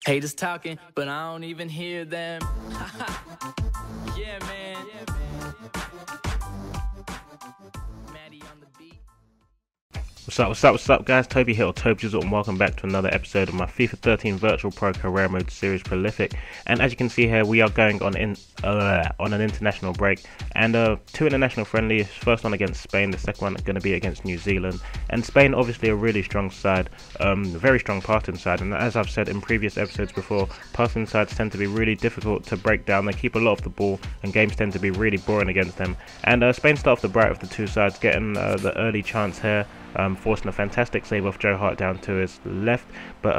Haters talking, but I don't even hear them. Yeah, man. Maddie on the beat. What's up guys, Toby here, or TBJZL, and welcome back to another episode of my FIFA 13 Virtual Pro Career Mode series PRO-lific. And as you can see here, we are going on an international break, and two international friendlies. First one against Spain, the second one going to be against New Zealand. And Spain, obviously a really strong side, very strong passing side, and as I've said in previous episodes before, passing sides tend to be really difficult to break down. They keep a lot of the ball, and games tend to be really boring against them. And Spain start off the bright of the two sides, getting the early chance here, forcing a fantastic save off Joe Hart down to his left, but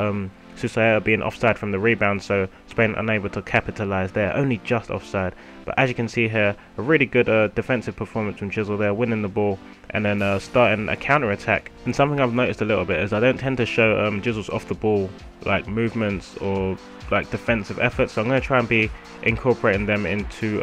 Susaya being offside from the rebound, so Spain unable to capitalise there, only just offside. But as you can see here, a really good defensive performance from TBJZL there, winning the ball and then starting a counter-attack. And something I've noticed a little bit is I don't tend to show TBJZL's off the ball like movements or like defensive efforts, so I'm going to try and be incorporating them into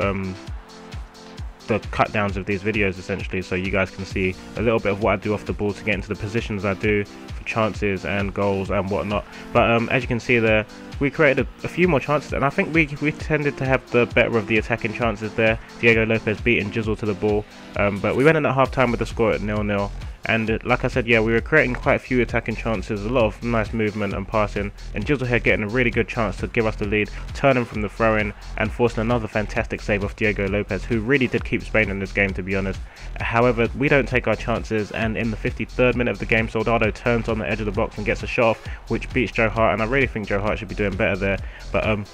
the cut downs of these videos essentially, so you guys can see a little bit of what I do off the ball to get into the positions I do for chances and goals and whatnot. But as you can see there, we created a few more chances, and I think we tended to have the better of the attacking chances there. Diego Lopez beating TBJZL to the ball, but we went in at half time with the score at 0-0. And like I said, yeah, we were creating quite a few attacking chances, a lot of nice movement and passing, and TBJZL here getting a really good chance to give us the lead, turning from the throw-in and forcing another fantastic save off Diego Lopez, who really did keep Spain in this game, to be honest. However, we don't take our chances, and in the 53rd minute of the game, Soldado turns on the edge of the box and gets a shot off, which beats Joe Hart, and I really think Joe Hart should be doing better there. But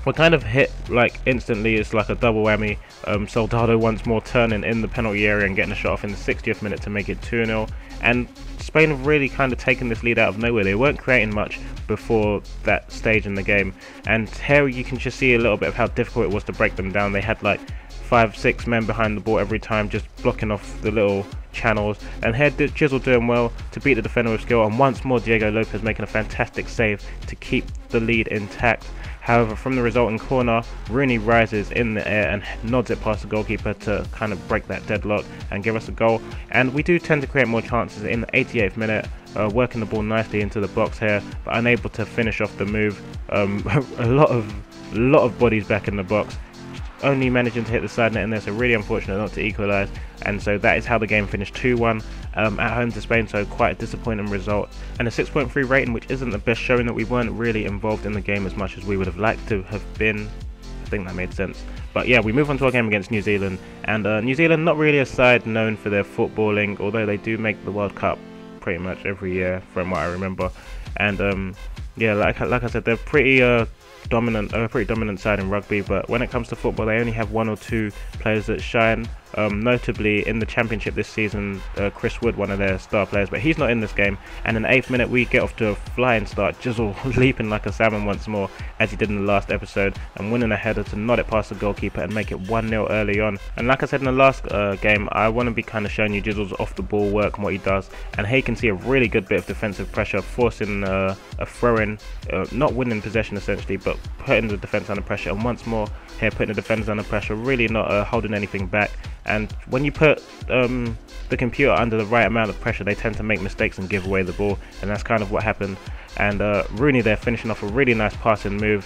we're kind of hit like instantly. It's like a double whammy. Soldado once more turning in the penalty area and getting a shot off in the 60th minute to make it 2-0. And Spain have really kind of taken this lead out of nowhere. They weren't creating much before that stage in the game, and here you can just see a little bit of how difficult it was to break them down. They had like 5-6 men behind the ball every time, just blocking off the little channels, and here TBJZL doing well to beat the defender with skill, and once more Diego Lopez making a fantastic save to keep the lead intact. However, from the resulting corner, Rooney rises in the air and nods it past the goalkeeper to kind of break that deadlock and give us a goal. And we do tend to create more chances in the 88th minute, working the ball nicely into the box here, but unable to finish off the move. A lot of bodies back in the box, only managing to hit the side net in there, so really unfortunate not to equalise. And so that is how the game finished, 2-1 at home to Spain, so quite a disappointing result. And a 6.3 rating, which isn't the best, showing that we weren't really involved in the game as much as we would have liked to have been. I think that made sense. But yeah, we move on to our game against New Zealand, and New Zealand not really a side known for their footballing, although they do make the World Cup pretty much every year from what I remember. And yeah, like I said, they're pretty dominant side in rugby, but when it comes to football, they only have one or two players that shine. Notably in the championship this season, Chris Wood, one of their star players, but he's not in this game. And in the 8th minute, we get off to a flying start. TBJZL leaping like a salmon once more, as he did in the last episode, and winning a header to nod it past the goalkeeper and make it 1-0 early on. And like I said in the last game, I want to be kind of showing you TBJZL's off the ball work and what he does. And here you can see a really good bit of defensive pressure, forcing a throw-in, not winning possession essentially, but putting the defence under pressure. And once more here, putting the defenders under pressure, really not holding anything back. And when you put the computer under the right amount of pressure, they tend to make mistakes and give away the ball, and that's kind of what happened. And Rooney there finishing off a really nice passing move.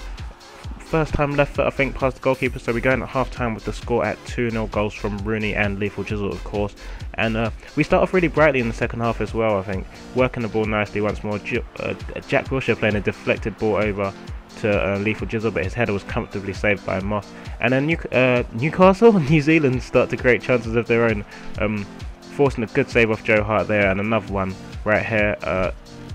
First time left foot, I think, past the goalkeeper, so we're going at half time with the score at 2-0, goals from Rooney and Lethal TBJZL, of course. And we start off really brightly in the second half as well, I think, working the ball nicely once more. Jack Wilshere playing a deflected ball over to Lethal TBJZL, but his header was comfortably saved by Moss. And then Newcastle, New Zealand start to create chances of their own, forcing a good save off Joe Hart there, and another one right here.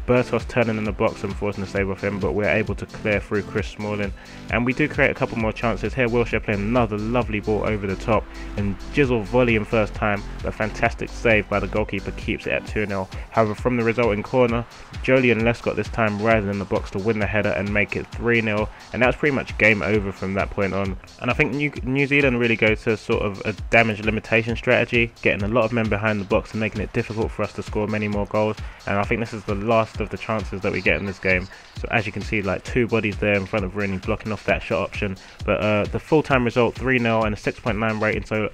Bertos turning in the box and forcing a save off him, but we're able to clear through Chris Smalling, and we do create a couple more chances here. Wilshere playing another lovely ball over the top, and TBJZL volleying first time, but a fantastic save by the goalkeeper keeps it at 2-0. However, from the resulting corner, Jolyon Lescott this time rising in the box to win the header and make it 3-0, and that's pretty much game over from that point on. And I think New Zealand really go to sort of a damage limitation strategy, getting a lot of men behind the box and making it difficult for us to score many more goals. And I think this is the last of the chances that we get in this game. So as you can see, like two bodies there in front of Rooney blocking off that shot option. But the full-time result 3-0 and a 6.9 rating, so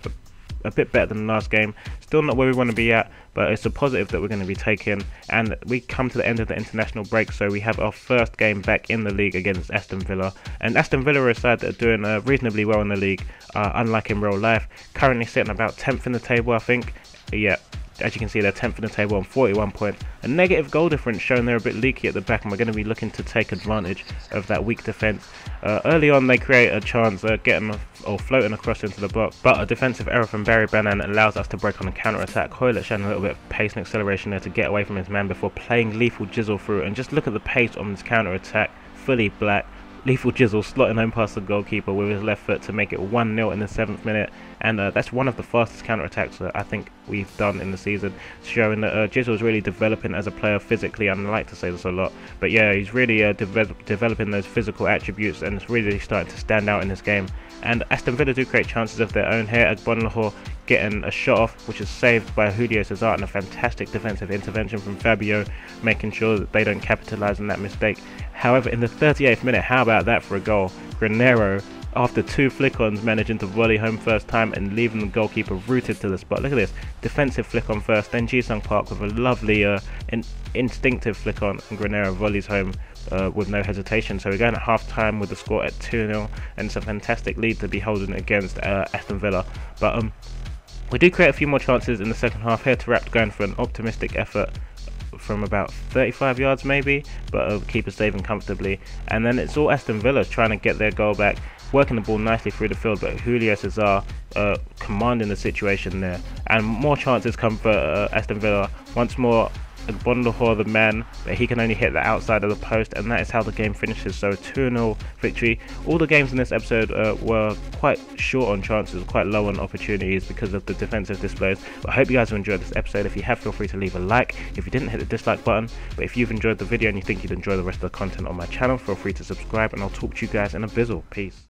a bit better than the last game. Still not where we want to be at, but it's a positive that we're going to be taking. And we come to the end of the international break, so we have our first game back in the league against Aston Villa. And Aston Villa are a side that are doing reasonably well in the league, unlike in real life. Currently sitting about 10th in the table, I think. Yeah, as you can see, they're 10th in the table on 41 points. A negative goal difference showing they're a bit leaky at the back, and we're going to be looking to take advantage of that weak defence. Early on, they create a chance getting or floating across into the box, but a defensive error from Barry Bannan allows us to break on a counter-attack. Hoylett showing a little bit of pace and acceleration there to get away from his man before playing Lethal Jizzle through. And just look at the pace on this counter-attack, fully black. Lethal Jizzle slotting home past the goalkeeper with his left foot to make it 1-0 in the 7th minute, and that's one of the fastest counter-attacks that I think we've done in the season, showing that Jizzle is really developing as a player physically. And I like to say this a lot, but yeah, he's really developing those physical attributes, and it's really starting to stand out in this game. And Aston Villa do create chances of their own here. Agbonlahor getting a shot off, which is saved by Julio Cesar, and a fantastic defensive intervention from Fabio, making sure that they don't capitalise on that mistake. However, in the 38th minute, how about that for a goal? Granero, after 2 flick-ons, managing to volley home first time and leaving the goalkeeper rooted to the spot. Look at this, defensive flick-on first, then Ji-sung Park with a lovely instinctive flick-on, and Granero volleys home with no hesitation. So we're going at half-time with the score at 2-0, and it's a fantastic lead to be holding against Aston Villa. But we do create a few more chances in the second half here. Tarap going for an optimistic effort from about 35 yards maybe, but keeper saving comfortably. And then it's all Aston Villa trying to get their goal back, working the ball nicely through the field, but Julio Cesar commanding the situation there. And more chances come for Aston Villa. Once more, Agbonlahor the man, but he can only hit the outside of the post, and that is how the game finishes. So 2-0 victory. All the games in this episode were quite short on chances, quite low on opportunities because of the defensive displays. But I hope you guys have enjoyed this episode. If you have, feel free to leave a like. If you didn't, hit the dislike button. But if you've enjoyed the video and you think you'd enjoy the rest of the content on my channel, feel free to subscribe, and I'll talk to you guys in a bizzle. Peace.